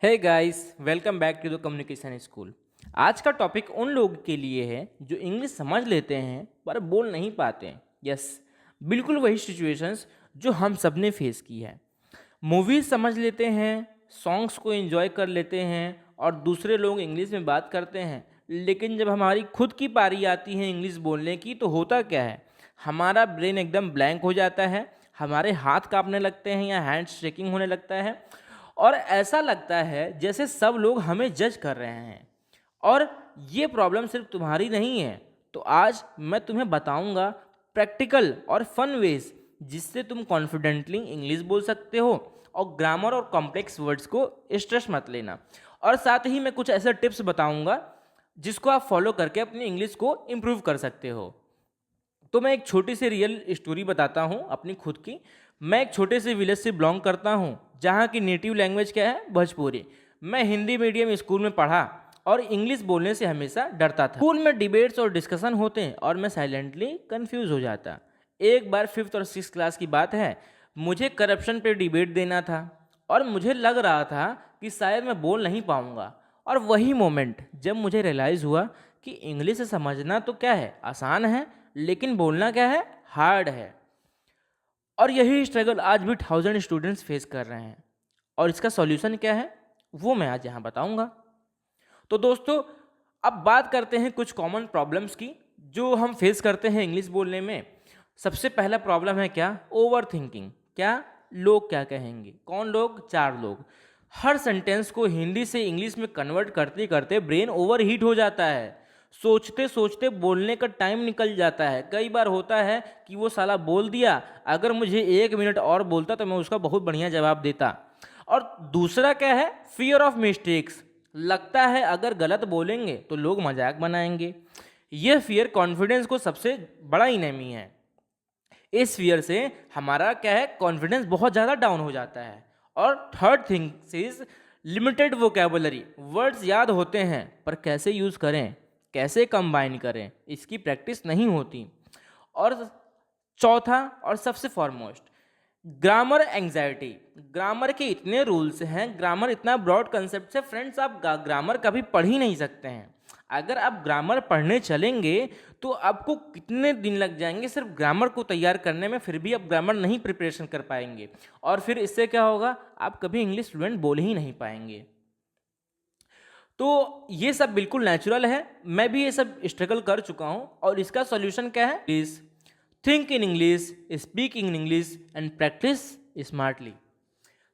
Hey guys, welcome back to the communication school. आज का topic उन लोगों के लिए है जो इंग्लिश समझ लेते हैं पर बोल नहीं पाते हैं। यस, बिल्कुल वही सिचुएशंस जो हम सब ने फेस की है। मूवीज समझ लेते हैं, सॉन्ग्स को एंजॉय कर लेते हैं और दूसरे लोग इंग्लिश में बात करते हैं, लेकिन जब हमारी खुद की बारी आती है इंग्लिश बोलने की तो होता क्या है, हमारा ब्रेन एकदम ब्लैंक हो जाता है, हमारे हाथ कांपने लगते हैं या हैंड शेकिंग होने लगता है और ऐसा लगता है जैसे सब लोग हमें जज कर रहे हैं। और ये प्रॉब्लम सिर्फ तुम्हारी नहीं है। तो आज मैं तुम्हें बताऊंगा प्रैक्टिकल और फन वेज जिससे तुम कॉन्फिडेंटली इंग्लिश बोल सकते हो और ग्रामर और कॉम्प्लेक्स वर्ड्स को स्ट्रेस मत लेना। और साथ ही मैं कुछ ऐसे टिप्स बताऊंगा जिसको आप फॉलो करके अपनी इंग्लिश को इम्प्रूव कर सकते हो। तो मैं एक छोटी सी रियल स्टोरी बताता हूँ अपनी खुद की। मैं एक छोटे से विलेज से बिलोंग करता हूँ जहाँ की नेटिव लैंग्वेज क्या है, भोजपुरी। मैं हिंदी मीडियम स्कूल में पढ़ा और इंग्लिश बोलने से हमेशा डरता था। स्कूल में डिबेट्स और डिस्कशन होते हैं और मैं साइलेंटली कंफ्यूज हो जाता। एक बार 5th और 6th क्लास की बात है, मुझे करप्शन पे डिबेट देना था और मुझे लग रहा था कि शायद मैं बोल नहीं पाऊंगा। और वही मोमेंट जब मुझे रियलाइज़ हुआ कि इंग्लिश से समझना तो क्या है, आसान है, लेकिन बोलना क्या है, हार्ड है। और यही स्ट्रगल आज भी 1000 स्टूडेंट्स फेस कर रहे हैं। और इसका सॉल्यूशन क्या है वो मैं आज यहाँ बताऊंगा। तो दोस्तों, अब बात करते हैं कुछ कॉमन प्रॉब्लम्स की जो हम फेस करते हैं इंग्लिश बोलने में। सबसे पहला प्रॉब्लम है क्या, ओवर थिंकिंग। क्या, लोग क्या कहेंगे। कौन लोग, 4 लोग। हर सेंटेंस को हिंदी से इंग्लिश में कन्वर्ट करते करते ब्रेन ओवर हीट हो जाता है। सोचते सोचते बोलने का टाइम निकल जाता है। कई बार होता है कि वो साला बोल दिया, अगर मुझे 1 मिनट और बोलता तो मैं उसका बहुत बढ़िया जवाब देता। और दूसरा क्या है, फियर ऑफ मिस्टेक्स। लगता है अगर गलत बोलेंगे तो लोग मजाक बनाएंगे। यह फियर कॉन्फिडेंस को सबसे बड़ा इनेमी है। इस फियर से हमारा क्या है, कॉन्फिडेंस बहुत ज़्यादा डाउन हो जाता है। और third thing is limited vocabulary. Words याद होते हैं पर कैसे यूज़ करें, कैसे कंबाइन करें, इसकी प्रैक्टिस नहीं होती। और चौथा और सबसे फॉरमोस्ट, ग्रामर एंजाइटी। ग्रामर के इतने रूल्स हैं, ग्रामर इतना ब्रॉड कंसेप्ट है फ्रेंड्स, आप ग्रामर कभी पढ़ ही नहीं सकते हैं। अगर आप ग्रामर पढ़ने चलेंगे तो आपको कितने दिन लग जाएंगे सिर्फ ग्रामर को तैयार करने में, फिर भी आप ग्रामर नहीं प्रिपरेशन कर पाएंगे। और फिर इससे क्या होगा, आप कभी इंग्लिश फ्लुएंट बोल ही नहीं पाएंगे। तो ये सब बिल्कुल नेचुरल है, मैं भी ये सब स्ट्रगल कर चुका हूँ। और इसका सॉल्यूशन क्या है, please think in English, speak in English and practice smartly.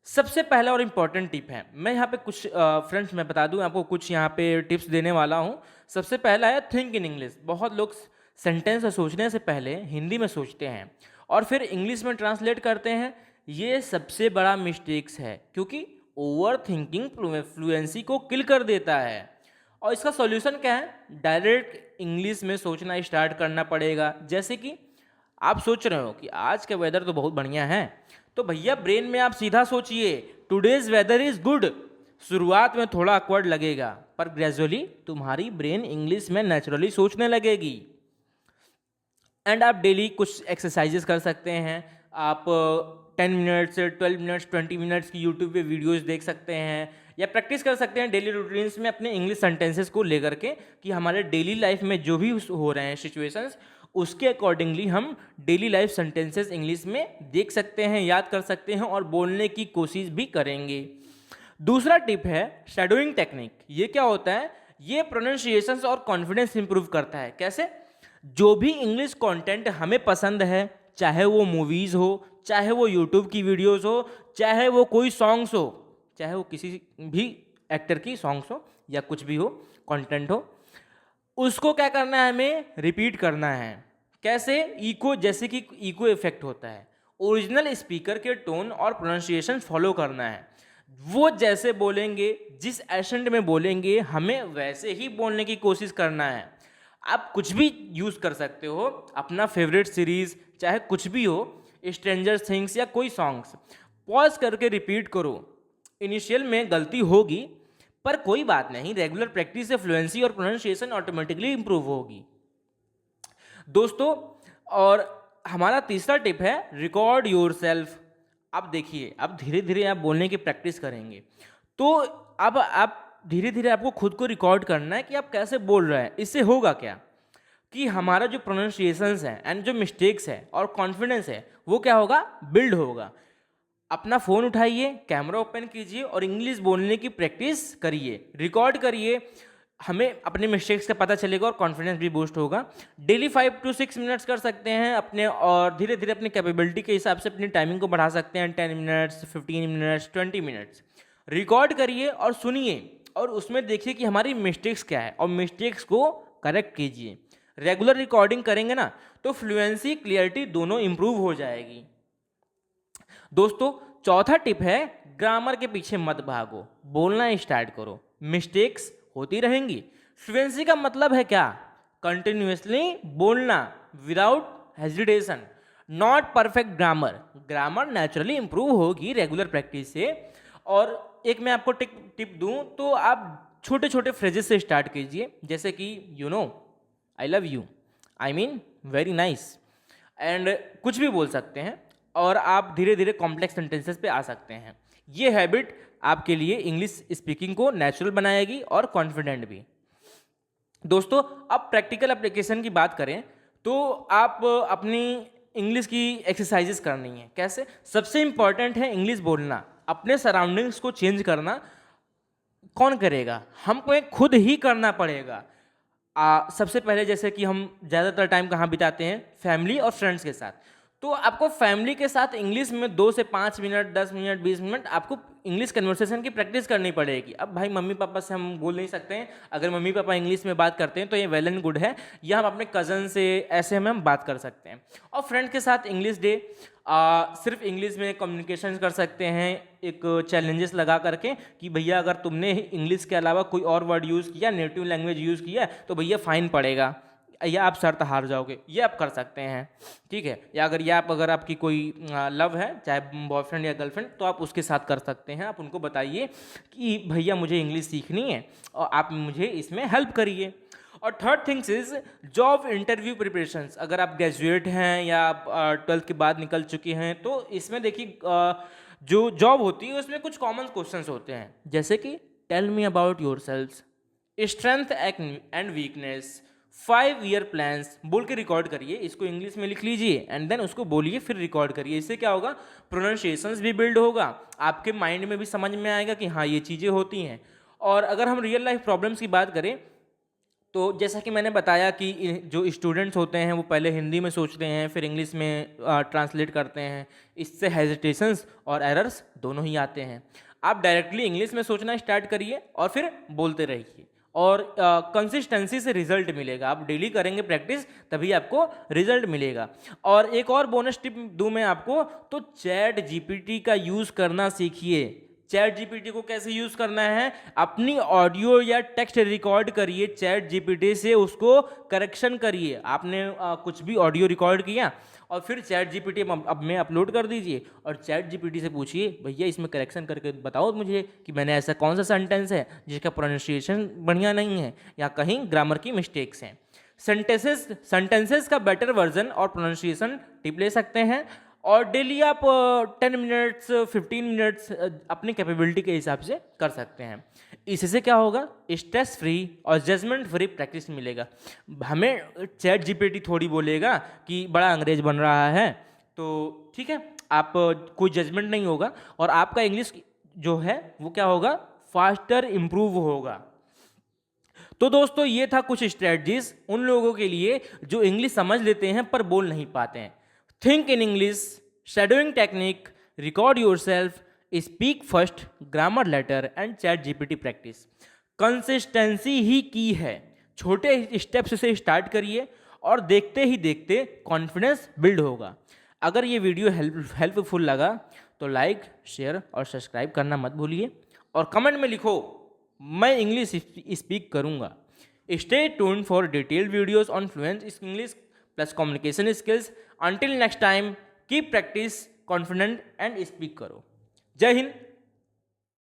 सबसे पहला और इम्पॉर्टेंट टिप है, मैं यहाँ पे कुछ फ्रेंड्स मैं बता दूँ आपको, कुछ यहाँ पे टिप्स देने वाला हूँ। सबसे पहला है थिंक इन इंग्लिश। बहुत लोग सेंटेंस सोचने से पहले हिंदी में सोचते हैं और फिर इंग्लिश में ट्रांसलेट करते हैं। ये सबसे बड़ा मिस्टेक्स है क्योंकि ओवर थिंकिंग फ्लुएंसी को किल कर देता है। और इसका सॉल्यूशन क्या है, डायरेक्ट इंग्लिश में सोचना स्टार्ट करना पड़ेगा। जैसे कि आप सोच रहे हो कि आज का वेदर तो बहुत बढ़िया है, तो भैया ब्रेन में आप सीधा सोचिए टुडेज वेदर इज गुड। शुरुआत में थोड़ा अकवर्ड लगेगा पर ग्रेजुअली तुम्हारी ब्रेन इंग्लिश में नेचुरली सोचने लगेगी। एंड आप डेली कुछ एक्सरसाइजेस कर सकते हैं। आप 10 मिनट्स से 12 मिनट्स 20 मिनट्स की यूट्यूब पे वीडियोस देख सकते हैं या प्रैक्टिस कर सकते हैं डेली रूटीन्स में अपने इंग्लिश सेंटेंसेस को लेकर के कि हमारे डेली लाइफ में जो भी हो रहे हैं सिचुएशंस, उसके अकॉर्डिंगली हम डेली लाइफ सेंटेंसेस इंग्लिश में देख सकते हैं, याद कर सकते हैं और बोलने की कोशिश भी करेंगे। दूसरा टिप है शैडोइंग टेक्निक। ये क्या होता है, ये प्रोनाउंसिएशंस और कॉन्फिडेंस इंप्रूव करता है। कैसे, जो भी इंग्लिश कंटेंट हमें पसंद है, चाहे वो मूवीज़ हो, चाहे वो यूट्यूब की वीडियोस हो, चाहे वो कोई सॉन्ग्स हो, चाहे वो किसी भी एक्टर की सॉन्ग्स हो या कुछ भी हो कंटेंट हो, उसको क्या करना है, हमें रिपीट करना है। कैसे, इको, जैसे कि इको इफेक्ट होता है, ओरिजिनल स्पीकर के टोन और प्रोनाउंसिएशन फॉलो करना है। वो जैसे बोलेंगे, जिस एसेंट में बोलेंगे, हमें वैसे ही बोलने की कोशिश करना है। आप कुछ भी यूज़ कर सकते हो, अपना फेवरेट सीरीज, चाहे कुछ भी हो, स्ट्रेंजर थिंग्स या कोई सॉन्ग्स, पॉज करके रिपीट करो। इनिशियल में गलती होगी पर कोई बात नहीं, रेगुलर प्रैक्टिस से फ्लुएंसी और प्रोनाउंसिएशन ऑटोमेटिकली इंप्रूव होगी दोस्तों। और हमारा तीसरा टिप है रिकॉर्ड योरसेल्फ। अब देखिए, अब धीरे धीरे आप बोलने की प्रैक्टिस करेंगे तो अब आप धीरे धीरे आपको खुद को रिकॉर्ड करना है कि आप कैसे बोल रहे हैं। इससे होगा क्या कि हमारा जो प्रोनाउंसिएशंस है एंड जो मिस्टेक्स है और कॉन्फिडेंस है वो क्या होगा, बिल्ड होगा। अपना फ़ोन उठाइए, कैमरा ओपन कीजिए और इंग्लिश बोलने की प्रैक्टिस करिए, रिकॉर्ड करिए। हमें अपने मिस्टेक्स का पता चलेगा और कॉन्फिडेंस भी बूस्ट होगा। डेली 5 to 6 मिनट्स कर सकते हैं अपने, और धीरे धीरे अपनी कैपेबिलिटी के हिसाब से अपनी टाइमिंग को बढ़ा सकते हैं। 10 मिनट्स, 15 मिनट्स, 20 मिनट्स रिकॉर्ड करिए और सुनिए, और उसमें देखिए कि हमारी मिस्टेक्स क्या है और मिस्टेक्स को करेक्ट कीजिए। रेगुलर रिकॉर्डिंग करेंगे ना तो फ्लुएंसी, क्लियरिटी दोनों इंप्रूव हो जाएगी। दोस्तों, चौथा टिप है, ग्रामर के पीछे मत भागो, बोलना स्टार्ट करो। मिस्टेक्स होती रहेंगी। फ्लुएंसी का मतलब है क्या, कंटिन्यूअसली बोलना without hesitation, not perfect grammar. Grammar naturally improve होगी रेगुलर प्रैक्टिस से। और एक मैं आपको टिप दूं तो आप छोटे छोटे फ्रेजेस से स्टार्ट कीजिए, जैसे कि you know, I love you, I mean very nice, and कुछ भी बोल सकते हैं। और आप धीरे धीरे कॉम्प्लेक्स सेंटेंसेस पे आ सकते हैं। ये हैबिट आपके लिए इंग्लिश स्पीकिंग को नेचुरल बनाएगी और कॉन्फिडेंट भी। दोस्तों, अब प्रैक्टिकल एप्लीकेशन की बात करें तो आप अपनी इंग्लिश की एक्सरसाइजेस करनी है। कैसे? सबसे इंपॉर्टेंट है इंग्लिश बोलना, अपने सराउंडिंग्स को चेंज करना। कौन करेगा? हमको खुद ही करना पड़ेगा। सबसे पहले जैसे कि हम ज़्यादातर टाइम कहाँ बिताते हैं, फैमिली और फ्रेंड्स के साथ। तो आपको फैमिली के साथ इंग्लिश में 2 से 5 मिनट, 10 मिनट, 20 मिनट आपको इंग्लिश कन्वर्सेशन की प्रैक्टिस करनी पड़ेगी। अब भाई मम्मी पापा से हम बोल नहीं सकते हैं, अगर मम्मी पापा इंग्लिश में बात करते हैं तो ये वेल एंड गुड है, या हम अपने कज़न से ऐसे हम बात कर सकते हैं। और फ्रेंड के साथ इंग्लिश डे, सिर्फ इंग्लिश में कम्युनिकेशन कर सकते हैं, एक चैलेंजेस लगा करके कि भैया अगर तुमने इंग्लिश के अलावा कोई और वर्ड यूज़ किया, नेटिव लैंग्वेज यूज़ किया, तो भैया फाइन पड़ेगा या आप शर्त हार जाओगे। ये आप कर सकते हैं, ठीक है। या अगर आपकी कोई लव है, चाहे बॉयफ्रेंड या गर्लफ्रेंड, तो आप उसके साथ कर सकते हैं। आप उनको बताइए कि भैया मुझे इंग्लिश सीखनी है और आप मुझे इसमें हेल्प करिए। और third things is job interview preparations. अगर आप ग्रेजुएट हैं या आप 12th के बाद निकल चुके हैं, तो इसमें देखिए जो जॉब होती है उसमें कुछ कॉमन क्वेश्चंस होते हैं, जैसे कि tell me about yourself, strength and weakness, 5 year plans बोल के रिकॉर्ड करिए। इसको इंग्लिश में लिख लीजिए एंड देन उसको बोलिए, फिर रिकॉर्ड करिए। इससे क्या होगा, प्रोनाउंसिएशंस भी बिल्ड होगा, आपके माइंड में भी समझ में आएगा कि हाँ ये चीज़ें होती हैं। और अगर हम रियल लाइफ प्रॉब्लम्स की बात करें तो जैसा कि मैंने बताया कि जो स्टूडेंट्स होते हैं वो पहले हिंदी में सोचते हैं, फिर इंग्लिश में ट्रांसलेट करते हैं। इससे हेजिटेशंस और एरर्स दोनों ही आते हैं। आप डायरेक्टली इंग्लिश में सोचना स्टार्ट करिए और फिर बोलते रहिए, और कंसिस्टेंसी से रिजल्ट मिलेगा। आप डेली करेंगे प्रैक्टिस, तभी आपको रिजल्ट मिलेगा। और एक और बोनस टिप दूं मैं आपको, तो चैट जीपीटी का यूज़ करना सीखिए। चैट जीपीटी को कैसे यूज़ करना है, अपनी ऑडियो या टेक्स्ट रिकॉर्ड करिए चैट जीपीटी से, उसको करेक्शन करिए। आपने कुछ भी ऑडियो रिकॉर्ड किया और फिर चैट जीपीटी अब में अपलोड कर दीजिए और चैट जीपीटी से पूछिए भैया इसमें करेक्शन करके बताओ मुझे कि मैंने ऐसा कौन सा सेंटेंस है जिसका प्रोनाउंसिएशन बढ़िया नहीं है या कहीं ग्रामर की मिस्टेक्स हैं। सेंटेंसेस का बेटर वर्जन और प्रोनाउंसिएशन टिप ले सकते हैं। और डेली आप 10 मिनट्स, 15 मिनट्स अपनी कैपेबिलिटी के हिसाब से कर सकते हैं। इससे क्या होगा, स्ट्रेस फ्री और जजमेंट फ्री प्रैक्टिस मिलेगा। हमें चैट जीपीटी थोड़ी बोलेगा कि बड़ा अंग्रेज बन रहा है, तो ठीक है, आप कोई जजमेंट नहीं होगा और आपका इंग्लिश जो है वो क्या होगा, फास्टर इम्प्रूव होगा। तो दोस्तों, ये था कुछ स्ट्रेटजीज उन लोगों के लिए जो इंग्लिश समझ लेते हैं पर बोल नहीं पाते हैं। Think in English, shadowing technique, record yourself, speak first, grammar later and chat GPT practice. Consistency ही की है। छोटे स्टेप्स से स्टार्ट करिए और देखते ही देखते कॉन्फिडेंस बिल्ड होगा। अगर ये वीडियो हेल्पफुल लगा तो लाइक, शेयर और सब्सक्राइब करना मत भूलिए, और कमेंट में लिखो मैं इंग्लिश स्पीक करूँगा। Stay tuned for detailed videos on fluent English plus communication skills. Until next time, keep practice, confident and speak करो। जय हिंद।